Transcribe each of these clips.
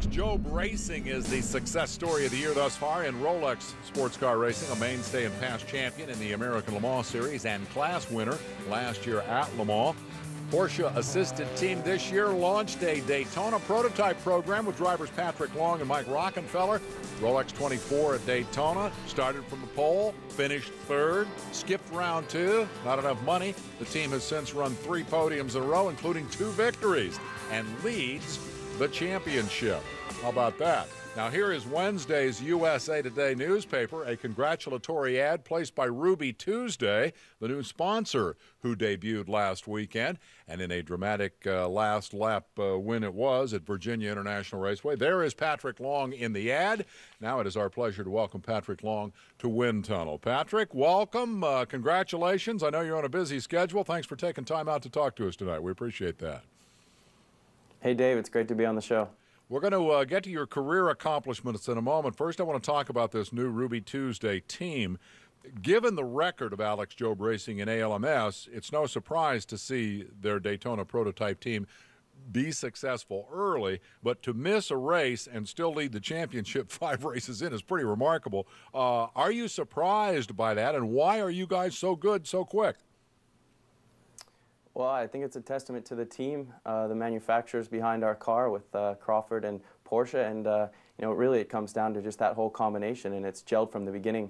Alex Job Racing is the success story of the year thus far in Rolex sports car racing, a mainstay and past champion in the American Le Mans Series and class winner last year at Le Mans. Porsche assisted team this year launched a Daytona prototype program with drivers Patrick Long and Mike Rockenfeller. Rolex 24 at Daytona, started from the pole, finished third, skipped round two, not enough money. The team has since run 3 podiums in a row, including 2 victories, and leads the championship. How about that? Now here is Wednesday's USA Today newspaper, a congratulatory ad placed by Ruby Tuesday, the new sponsor who debuted last weekend, and in a dramatic last lap win it was at Virginia International Raceway. There is Patrick Long in the ad. Now it is our pleasure to welcome Patrick Long to Wind Tunnel. Patrick, welcome. Congratulations. I know you're on a busy schedule. Thanks for taking time out to talk to us tonight. We appreciate that. Hey, Dave. It's great to be on the show. We're going to get to your career accomplishments in a moment. First, I want to talk about this new Ruby Tuesday team. Given the record of Alex Job Racing in ALMS, it's no surprise to see their Daytona prototype team be successful early, but to miss a race and still lead the championship 5 races in is pretty remarkable. Are you surprised by that, and why are you guys so good so quick? Well, I think it's a testament to the team, the manufacturers behind our car with Crawford and Porsche, and you know, really it comes down to just that whole combination, and it's gelled from the beginning.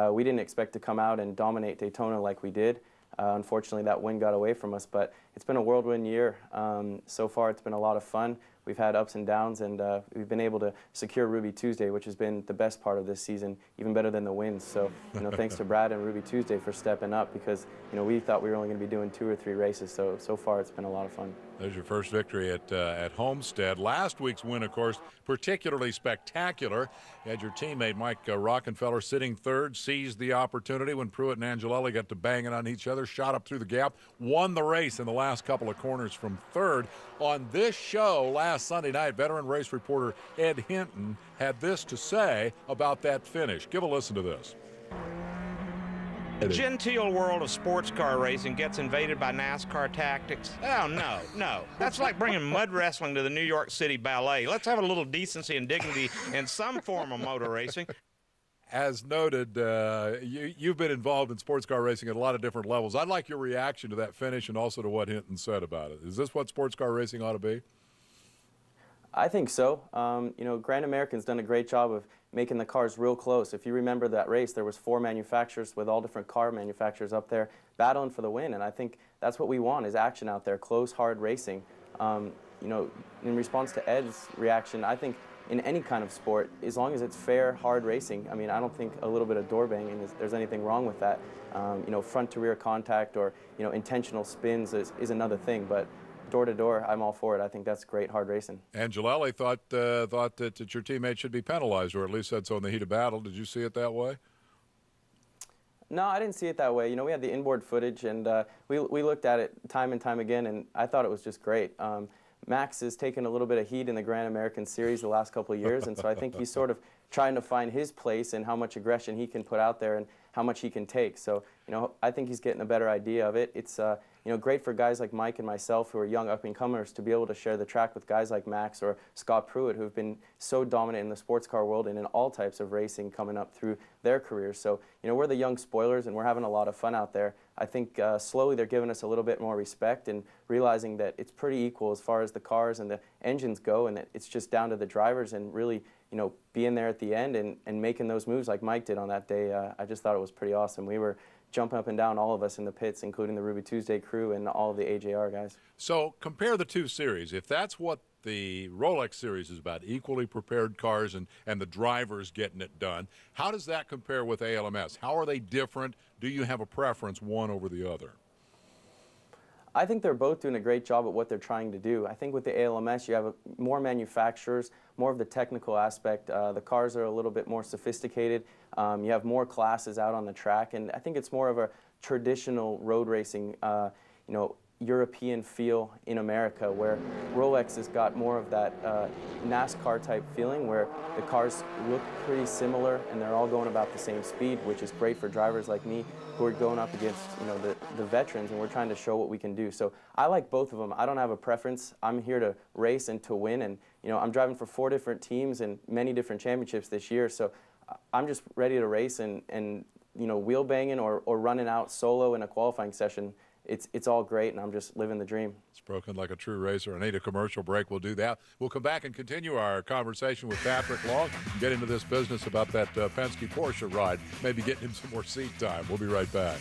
We didn't expect to come out and dominate Daytona like we did. Unfortunately, that win got away from us, but it's been a whirlwind year. So far, it's been a lot of fun. We've had ups and downs, and we've been able to secure Ruby Tuesday, which has been the best part of this season, even better than the wins. So, you know, thanks to Brad and Ruby Tuesday for stepping up, because, you know, we thought we were only going to be doing 2 or 3 races. So far, it's been a lot of fun. There's your first victory at Homestead. Last week's win, of course, particularly spectacular. You had your teammate Mike Rockenfeller sitting third, seized the opportunity when Pruitt and Angelelli got to banging on each other, shot up through the gap, won the race in the last couple of corners from third. On this show last Sunday night, veteran race reporter Ed Hinton had this to say about that finish. Give a listen to this. The genteel world of sports car racing gets invaded by NASCAR tactics. Oh, no, no. That's like bringing mud wrestling to the New York City Ballet. Let's have a little decency and dignity in some form of motor racing. As noted, you've been involved in sports car racing at a lot of different levels. I'd like your reaction to that finish and also to what Hinton said about it. Is this what sports car racing ought to be? I think so. You know, Grand American's done a great job of making the cars real close. If you remember that race, there was 4 manufacturers with all different car manufacturers up there battling for the win, and I think that's what we want, is action out there, close, hard racing. You know, in response to Ed's reaction, I think in any kind of sport, as long as it's fair, hard racing, I mean, I don't think a little bit of door banging there's anything wrong with that. You know, front to rear contact or, you know, intentional spins is another thing, but door to door, I'm all for it. I think that's great hard racing. Angelelli thought that your teammate should be penalized, or at least said so in the heat of battle. Did you see it that way? No, I didn't see it that way. You know, we had the inboard footage, and we looked at it time and time again, and I thought it was just great. Max has taken a little bit of heat in the Grand American Series the last couple of years, and so I think he's sort of trying to find his place and how much aggression he can put out there and how much he can take. So, you know, I think he's getting a better idea of it. It's you know, great for guys like Mike and myself who are young up-and-comers to be able to share the track with guys like Max or Scott Pruitt, who have been so dominant in the sports car world and in all types of racing coming up through their careers. So, you know, we're the young spoilers, and we're having a lot of fun out there. I think slowly they're giving us a little bit more respect and realizing that it's pretty equal as far as the cars and the engines go, and that it's just down to the drivers and really, you know, being there at the end and making those moves like Mike did on that day. I just thought it was pretty awesome. We were jumping up and down, all of us in the pits, including the Ruby Tuesday crew and all of the AJR guys. So compare the 2 series. If that's what the Rolex series is about, equally prepared cars and the drivers getting it done, how does that compare with ALMS? How are they different? Do you have a preference one over the other? I think they're both doing a great job at what they're trying to do. I think with the ALMS, you have more manufacturers, more of the technical aspect. The cars are a little bit more sophisticated. You have more classes out on the track, and I think it's more of a traditional road racing, you know, European feel in America, where Rolex has got more of that NASCAR type feeling, where the cars look pretty similar and they're all going about the same speed, which is great for drivers like me who are going up against, you know, the veterans, and we're trying to show what we can do. So I like both of them. I don't have a preference. I'm here to race and to win, and you know, I'm driving for 4 different teams and many different championships this year. So I'm just ready to race, and you know, wheel banging or running out solo in a qualifying session. It's all great, and I'm just living the dream. Spoken like a true racer. I need a commercial break. We'll do that. We'll come back and continue our conversation with Patrick Long, get into this business about that Penske Porsche ride, maybe getting him some more seat time. We'll be right back.